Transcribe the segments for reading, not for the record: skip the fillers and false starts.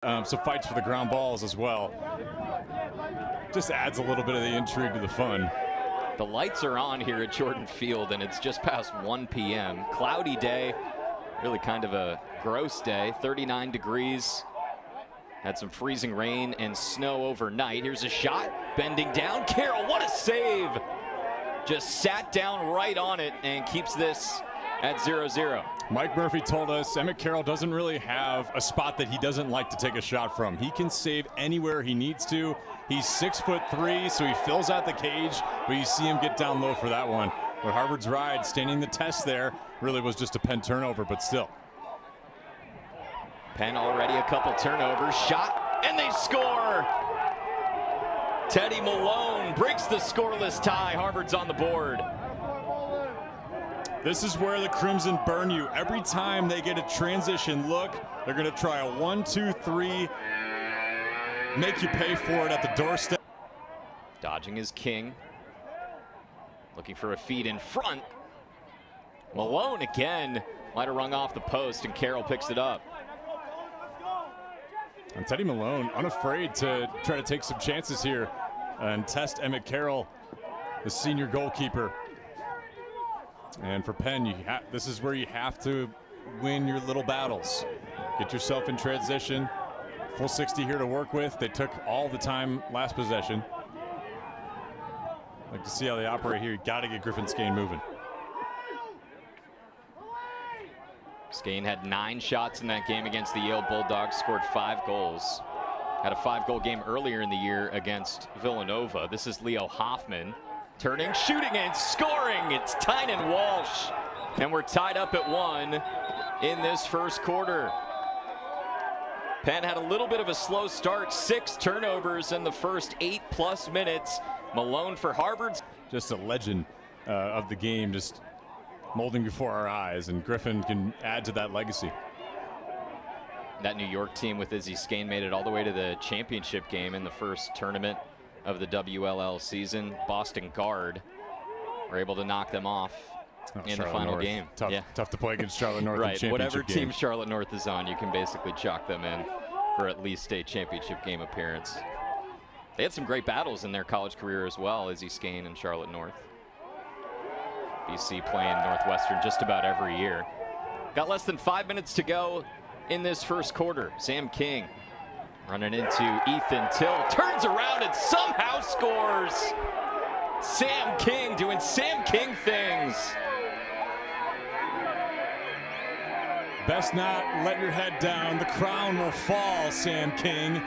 So fights for the ground balls as well. Just adds a little bit of the intrigue to the fun. The lights are on here at Jordan Field, and it's just past 1 p.m. Cloudy day, really kind of a gross day, 39 degrees. Had some freezing rain and snow overnight. Here's a shot, bending down. Carroll, what a save! Just sat down right on it and keeps this at 0-0. Mike Murphy told us Emmett Carroll doesn't really have a spot that he doesn't like to take a shot from. He can save anywhere he needs to. He's 6'3", so he fills out the cage, but you see him get down low for that one. But Harvard's ride, standing the test there, really was just a Penn turnover, but still. Penn already a couple turnovers, shot, and they score! Teddy Malone breaks the scoreless tie. Harvard's on the board. This is where the Crimson burn you. Every time they get a transition look, they're going to try a 1-2-3, make you pay for it at the doorstep. Dodging is King. Looking for a feed in front. Malone again. Might have rung off the post, and Carroll picks it up. And Teddy Malone unafraid to try to take some chances here and test Emmett Carroll, the senior goalkeeper. And for Penn, this is where you have to win your little battles. Get yourself in transition. Full 60 here to work with. They took all the time last possession. Like to see how they operate here. You got to get Griffin Skane moving. Skane had 9 shots in that game against the Yale Bulldogs, scored 5 goals. Had a 5-goal game earlier in the year against Villanova. This is Leo Hoffman. Turning, shooting, and scoring. It's Tynan Walsh. And we're tied up at 1 in this first quarter. Penn had a little bit of a slow start. 6 turnovers in the first 8+ minutes. Malone for Harvard. Just a legend of the game, just molding before our eyes, and Griffin can add to that legacy. That New York team with Izzy Skane made it all the way to the championship game in the first tournament of the WLL season. Boston Guard were able to knock them off in the final game. Tough to play against Charlotte North. Right, in whatever game. team Charlotte North is on, you can basically chalk them in for at least a championship game appearance. They had some great battles in their college career as well, Izzy Skane and Charlotte North. BC playing Northwestern just about every year. Got less than 5 minutes to go in this first quarter. Sam King running into Ethan Till, turns around and somehow scores. Sam King doing Sam King things. Best not let your head down. The crown will fall, Sam King.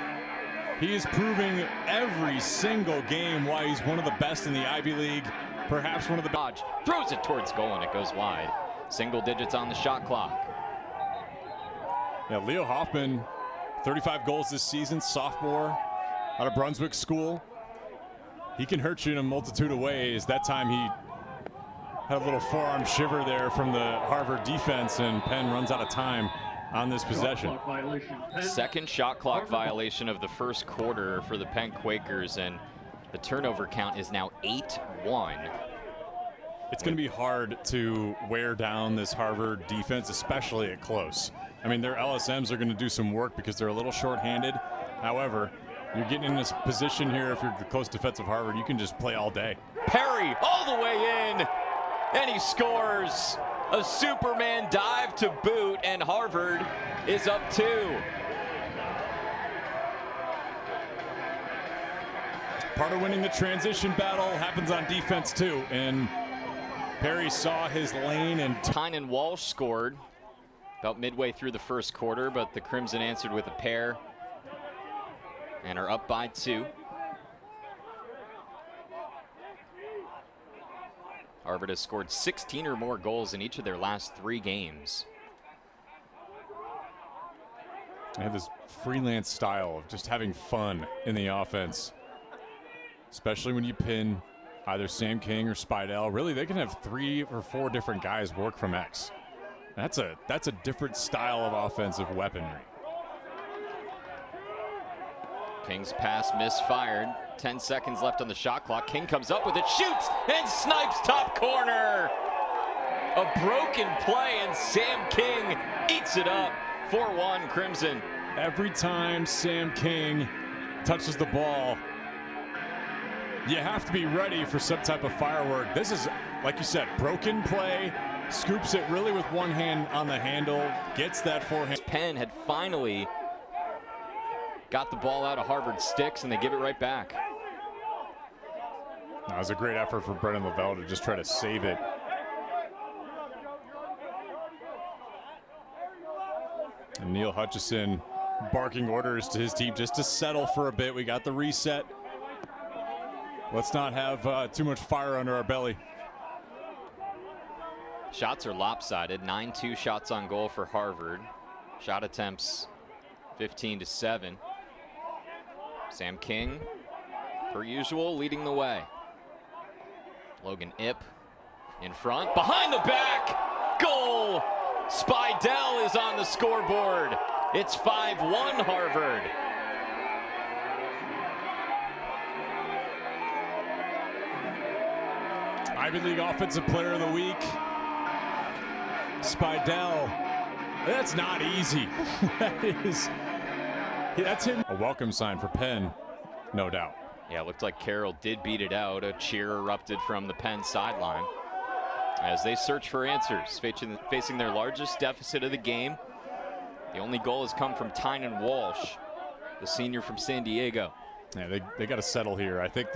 He is proving every single game why he's one of the best in the Ivy League. Perhaps one of the Dodge throws it towards goal and it goes wide. Single digits on the shot clock. Yeah, Leo Hoffman, 35 goals this season, sophomore out of Brunswick School. He can hurt you in a multitude of ways. That time he had a little forearm shiver there from the Harvard defense, and Penn runs out of time on this possession. Second shot clock violation of the first quarter for the Penn Quakers, and the turnover count is now 8-1. It's going to be hard to wear down this Harvard defense, especially at close. I mean, their LSMs are going to do some work because they're a little short-handed. However, you're getting in this position here, if you're the close defensive Harvard, you can just play all day. Perry all the way in, and he scores. A Superman dive to boot, and Harvard is up 2. Part of winning the transition battle happens on defense too, and Perry saw his lane, and Tynan Walsh scored about midway through the first quarter, but the Crimson answered with a pair and are up by 2. Harvard has scored 16 or more goals in each of their last 3 games. They have this freelance style of just having fun in the offense, especially when you pin either Sam King or Spidell. Really, they can have 3 or 4 different guys work from X. That's a different style of offensive weaponry. King's pass misfired. 10 seconds left on the shot clock. King comes up with it, shoots, and snipes top corner. A broken play, and Sam King eats it up. 4-1 Crimson. Every time Sam King touches the ball, you have to be ready for some type of firework. This is, like you said, broken play, scoops it really with one hand on the handle, gets that forehand. Penn had finally got the ball out of Harvard's sticks, and they give it right back. That was a great effort for Brennan Lavelle to just try to save it. And Neil Hutchison barking orders to his team just to settle for a bit. We got the reset. Let's not have too much fire under our belly. Shots are lopsided. 9-2 shots on goal for Harvard. Shot attempts 15-7. Sam King, per usual, leading the way. Logan Ipp in front, behind the back, goal! Spidell is on the scoreboard. It's 5-1 Harvard. Ivy League Offensive Player of the Week, Spidell. That's not easy. That's him. A welcome sign for Penn, no doubt. Yeah, it looked like Carroll did beat it out. A cheer erupted from the Penn sideline as they search for answers, facing their largest deficit of the game. The only goal has come from Tynan Walsh, the senior from San Diego. Yeah, they got to settle here. I think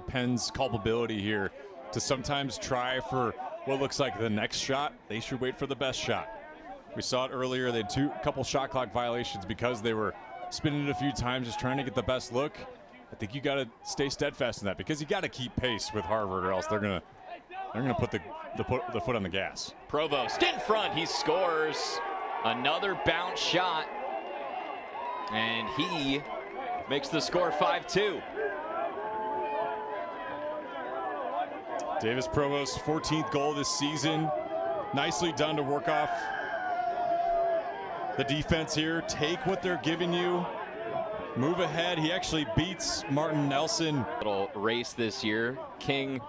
Penn's culpability here to sometimes try for what looks like the next shot. They should wait for the best shot. We saw it earlier. They had a couple shot clock violations because they were spinning it a few times, just trying to get the best look. I think you got to stay steadfast in that because you got to keep pace with Harvard, or else they're gonna put the foot on the gas. Provost in front. He scores another bounce shot, and he makes the score 5-2. Davis Provost's 14th goal this season. Nicely done to work off the defense here. Take what they're giving you. Move ahead. He actually beats Martin Nelson. Little race this year. King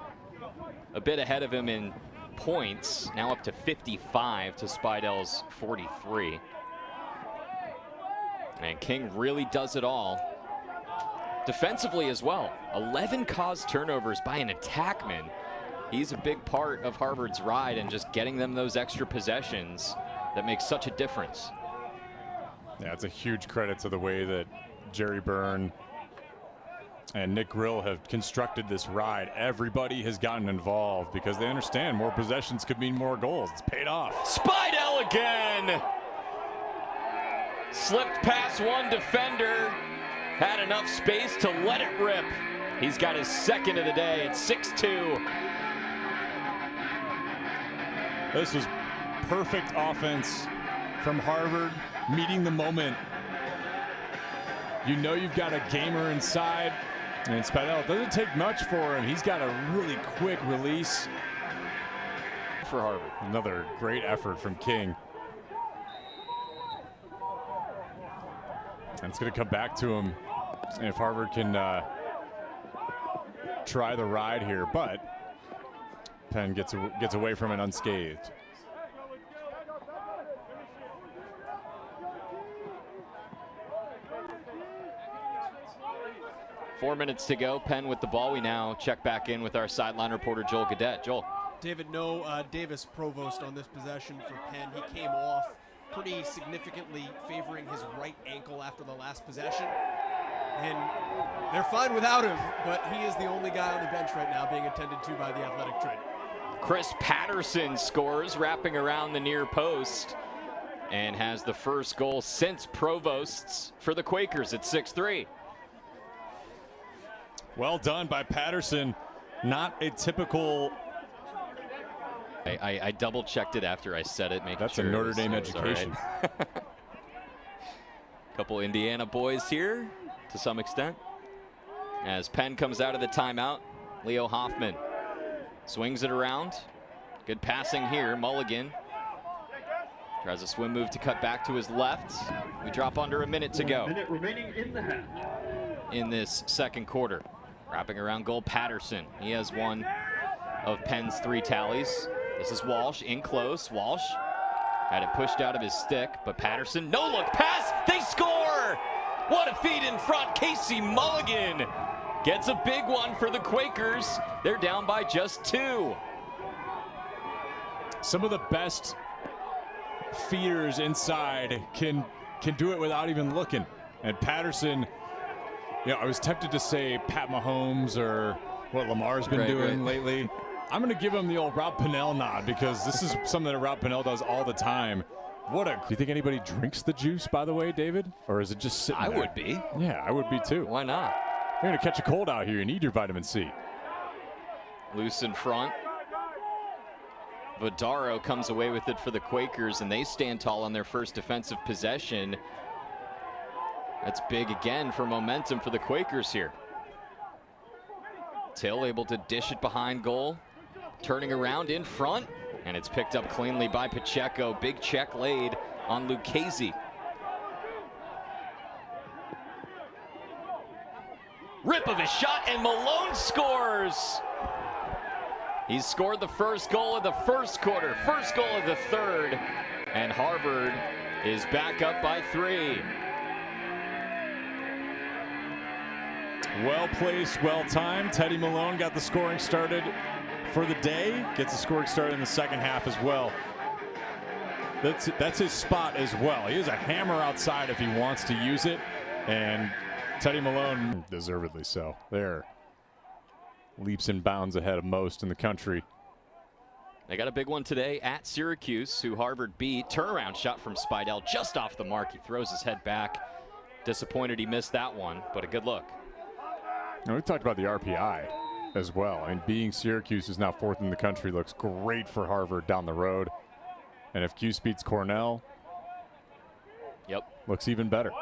a bit ahead of him in points. Now up to 55 to Spidell's 43. And King really does it all. Defensively as well. 11 caused turnovers by an attackman. He's a big part of Harvard's ride and just getting them those extra possessions that makes such a difference. Yeah, it's a huge credit to the way that Jerry Byrne and Nick Grill have constructed this ride. Everybody has gotten involved because they understand more possessions could mean more goals. It's paid off. Spidell again! Slipped past one defender, had enough space to let it rip. He's got his second of the day. It's 6-2. This was perfect offense from Harvard, meeting the moment. You know you've got a gamer inside, and Spidell, it doesn't take much for him. He's got a really quick release For Harvard. Another great effort from King. And it's going to come back to him if Harvard can try the ride here, but Penn gets away from it unscathed. Four minutes to go. Penn with the ball. We now check back in with our sideline reporter, Joel Gadet. Joel. David, no Davis Provost on this possession for Penn. He came off pretty significantly favoring his right ankle after the last possession. And they're fine without him, but he is the only guy on the bench right now being attended to by the athletic trainer. Chris Patterson scores, wrapping around the near post, and has the first goal since Provost's for the Quakers at 6-3. Well done by Patterson. Not a typical. I double checked it after I said it. That's sure a Notre Dame education. Right. Couple Indiana boys here to some extent. As Penn comes out of the timeout, Leo Hoffman swings it around. Good passing here. Mulligan tries a swim move to cut back to his left. We drop under a minute to go. 1 minute remaining in the half. In this second quarter. Wrapping around goal, Patterson. He has one of Penn's 3 tallies. This is Walsh in close. Walsh Had it pushed out of his stick, but Patterson, no look pass, they score! What a feed in front, Casey Mulligan gets a big one for the Quakers. They're down by just 2. Some of the best feeders inside can do it without even looking. And Patterson, you know, I was tempted to say Pat Mahomes or what Lamar's been doing lately. I'm going to give him the old Rob Pennell nod because this is something that Rob Pennell does all the time. Do you think anybody drinks the juice, by the way, David? Or is it just sitting there? I would be. Yeah, I would be too. Why not? You're going to catch a cold out here. You need your vitamin C. Loose in front. Vidaro comes away with it for the Quakers, and they stand tall on their first defensive possession. That's big again for momentum for the Quakers here. Till able to dish it behind goal. Turning around in front, and it's picked up cleanly by Pacheco. Big check laid on Lucchese. Rip of a shot, and Malone scores! He's scored the first goal of the first quarter, first goal of the third, and Harvard is back up by 3. Well placed, well timed. Teddy Malone got the scoring started for the day. Gets the scoring started in the second half as well. That's his spot as well. He has a hammer outside if he wants to use it. And Teddy Malone, deservedly so. There. Leaps and bounds ahead of most in the country. They got a big one today at Syracuse, who Harvard beat. Turnaround shot from Spidell just off the mark. He throws his head back. Disappointed he missed that one, but a good look. Now, we talked about the RPI as well. I mean, being Syracuse is now 4th in the country looks great for Harvard down the road. And if Cuse beats Cornell, looks even better.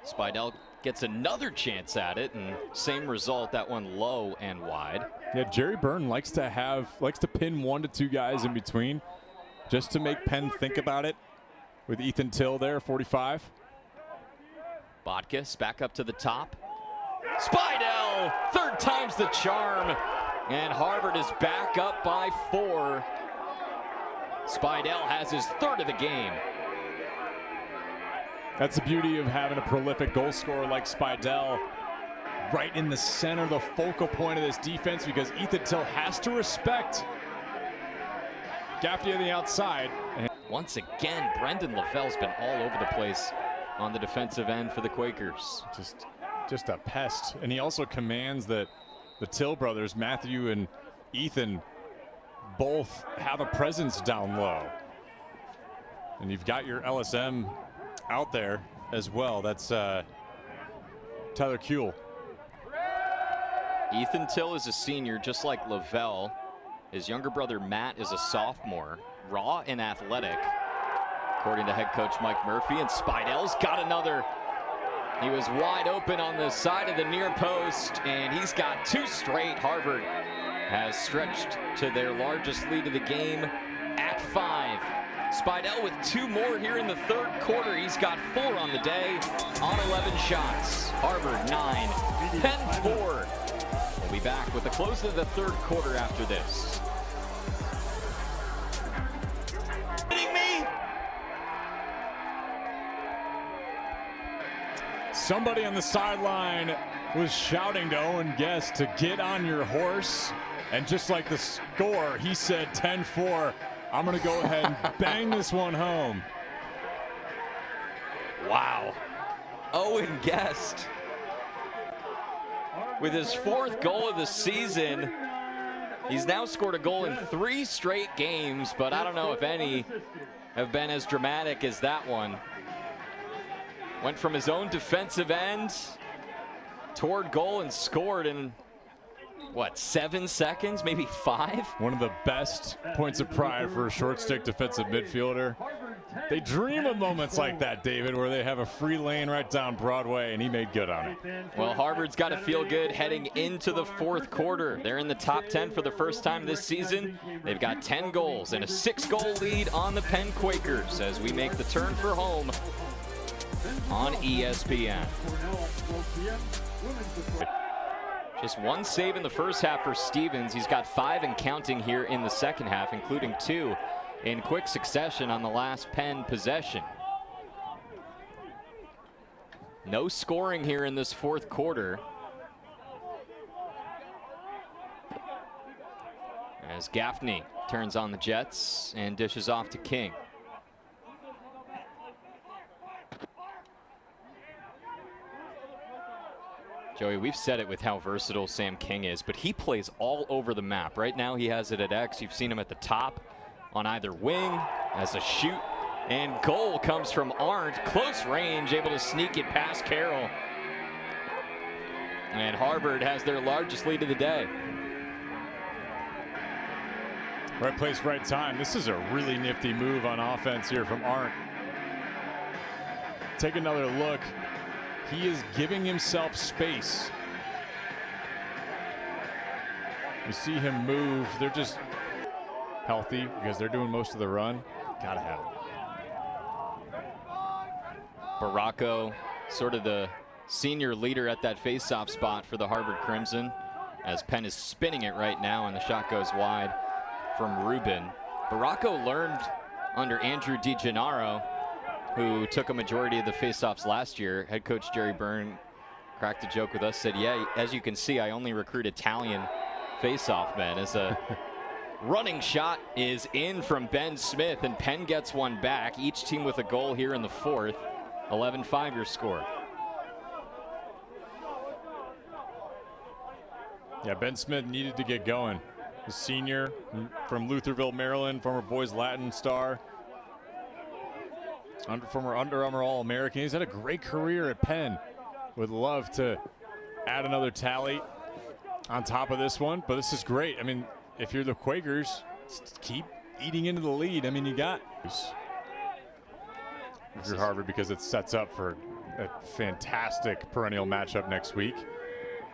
Spidell gets another chance at it, and same result, that one low and wide. Yeah, Jerry Byrne likes to pin 1 to 2 guys in between just to make Penn think about it with Ethan Till there, 45. Botkus back up to the top. Spidell, 3rd time's the charm, and Harvard is back up by 4. Spidell has his 3rd of the game. That's the beauty of having a prolific goal scorer like Spidell right in the center, the focal point of this defense, because Ethan Till has to respect Gaffney on the outside. Once again, Brendan Lavelle's been all over the place on the defensive end for the Quakers. Just a pest. And he also commands that the Till brothers, Matthew and Ethan, both have a presence down low. And you've got your LSM out there as well. That's Tyler Kuehl. Ethan Till is a senior, just like Lavelle. His younger brother Matt is a sophomore, raw and athletic, according to head coach Mike Murphy. And Spidell's got another. He was wide open on the side of the near post, and he's got 2 straight. Harvard has stretched to their largest lead of the game at 5. Spidell with 2 more here in the 3rd quarter. He's got 4 on the day on 11 shots. Harvard 9, Penn 4. We'll be back with the close of the 3rd quarter after this. Kidding me? Somebody on the sideline was shouting to Owen Guest to get on your horse. And just like the score, he said 10-4. I'm going to go ahead and bang this one home. Wow. Owen Guest with his 4th goal of the season. He's now scored a goal in 3 straight games, but I don't know if any have been as dramatic as that one. Went from his own defensive end toward goal and scored in, what, 7 seconds, maybe 5? One of the best points of pride for a short stick defensive midfielder. They dream of moments like that, David, where they have a free lane right down Broadway, and he made good on it. Well, Harvard's got to feel good heading into the 4th quarter. They're in the top 10 for the first time this season. They've got 10 goals and a 6-goal lead on the Penn Quakers as we make the turn for home on ESPN. Just 1 save in the first half for Stevens. He's got 5 and counting here in the second half, including 2 in quick succession on the last Penn possession. No scoring here in this fourth quarter, as Gaffney turns on the Jets and dishes off to King. Joey, we've said it with how versatile Sam King is, but he plays all over the map. Right now he has it at X. You've seen him at the top, on either wing, as a shoot, and goal comes from Arndt. Close range, able to sneak it past Carroll. And Harvard has their largest lead of the day. Right place, right time. This is a really nifty move on offense here from Arndt. Take another look. He is giving himself space. You see him move. They're just healthy because they're doing most of the run. Gotta have it. Baracco, sort of the senior leader at that face-off spot for the Harvard Crimson, as Penn is spinning it right now and the shot goes wide from Rubin. Baracco learned under Andrew DiGennaro, who took a majority of the faceoffs last year. Head coach Jerry Byrne cracked a joke with us, said, yeah, as you can see, I only recruit Italian faceoff men. As a running shot is in from Ben Smith, and Penn gets one back. Each team with a goal here in the fourth. 11-5 your score. Yeah, Ben Smith needed to get going. The senior from Lutherville, Maryland, former boys Latin star. Former Under Armour All-American. He's had a great career at Penn. Would love to add another tally on top of this one, but this is great. I mean, if you're the Quakers, keep eating into the lead. I mean, you got if you're Harvard, because it sets up for a fantastic perennial matchup next week.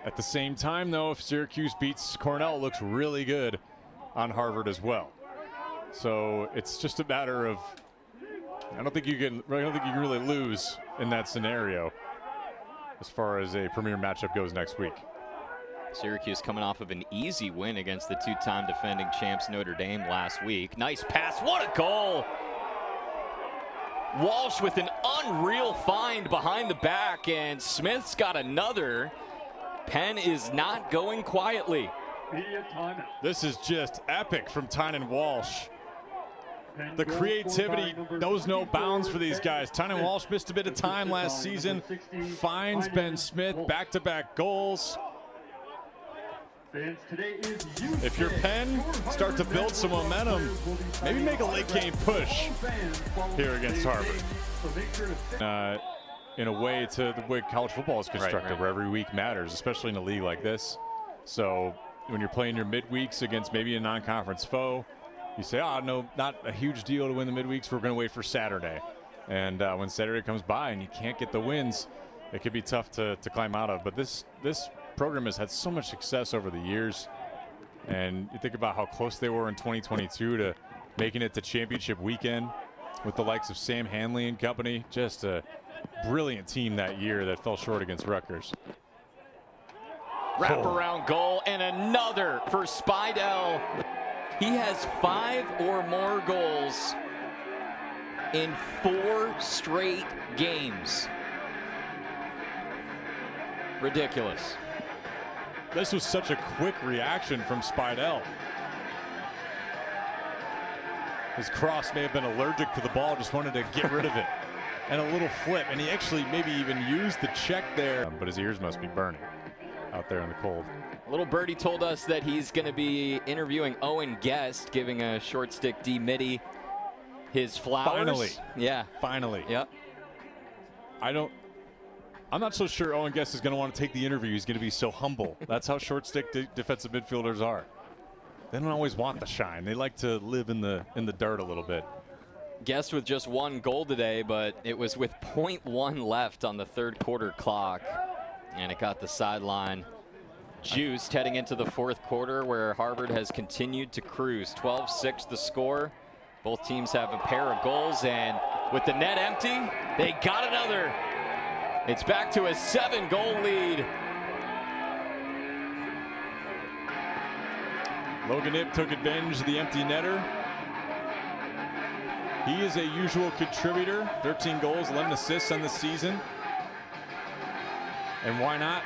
At the same time, though, if Syracuse beats Cornell, it looks really good on Harvard as well. So it's just a matter of, I don't think you can really lose in that scenario as far as a premier matchup goes next week. Syracuse coming off of an easy win against the two-time defending champs Notre Dame last week. Nice pass, what a goal! Walsh with an unreal find behind the back, and Smith's got another. Penn is not going quietly. This is just epic from Tynan Walsh. The creativity knows no bounds for these guys. Tynan Walsh missed a bit of time last season. Finds Ben Smith, back-to-back goals. If you're Penn, start to build some momentum. Maybe make a late game push here against Harvard. In a way to the way college football is constructed, where every week matters, especially in a league like this. So when you're playing your midweeks against maybe a non-conference foe, you say, oh, no, not a huge deal to win the midweeks. We're going to wait for Saturday. And when Saturday comes by and you can't get the wins, it could be tough to climb out of. But this program has had so much success over the years. And you think about how close they were in 2022 to making it to championship weekend with the likes of Sam Hanley and company. Just a brilliant team that year that fell short against Rutgers. Wraparound goal, and another for Spidell. He has 5 or more goals in 4 straight games. Ridiculous. This was such a quick reaction from Spidell. His cross may have been allergic to the ball, just wanted to get rid of it. And a little flip, and he actually maybe even used the check there. But his ears must be burning out there in the cold. Little Birdie told us that he's going to be interviewing Owen Guest, giving a short stick D Mitty his flowers. Finally. Yeah. Finally. Yep. I'm not so sure Owen Guest is going to want to take the interview. He's going to be so humble. That's how short stick defensive midfielders are. They don't always want the shine. They like to live in the dirt a little bit. Guest with just 1 goal today, but it was with 0.1 left on the third quarter clock. And it got the sideline juiced heading into the fourth quarter, where Harvard has continued to cruise. 12-6 the score. Both teams have a pair of goals, and with the net empty, they got another. It's back to a 7-goal lead. Logan Ip took advantage of the empty netter. He is a usual contributor, 13 goals, 11 assists on the season. And why not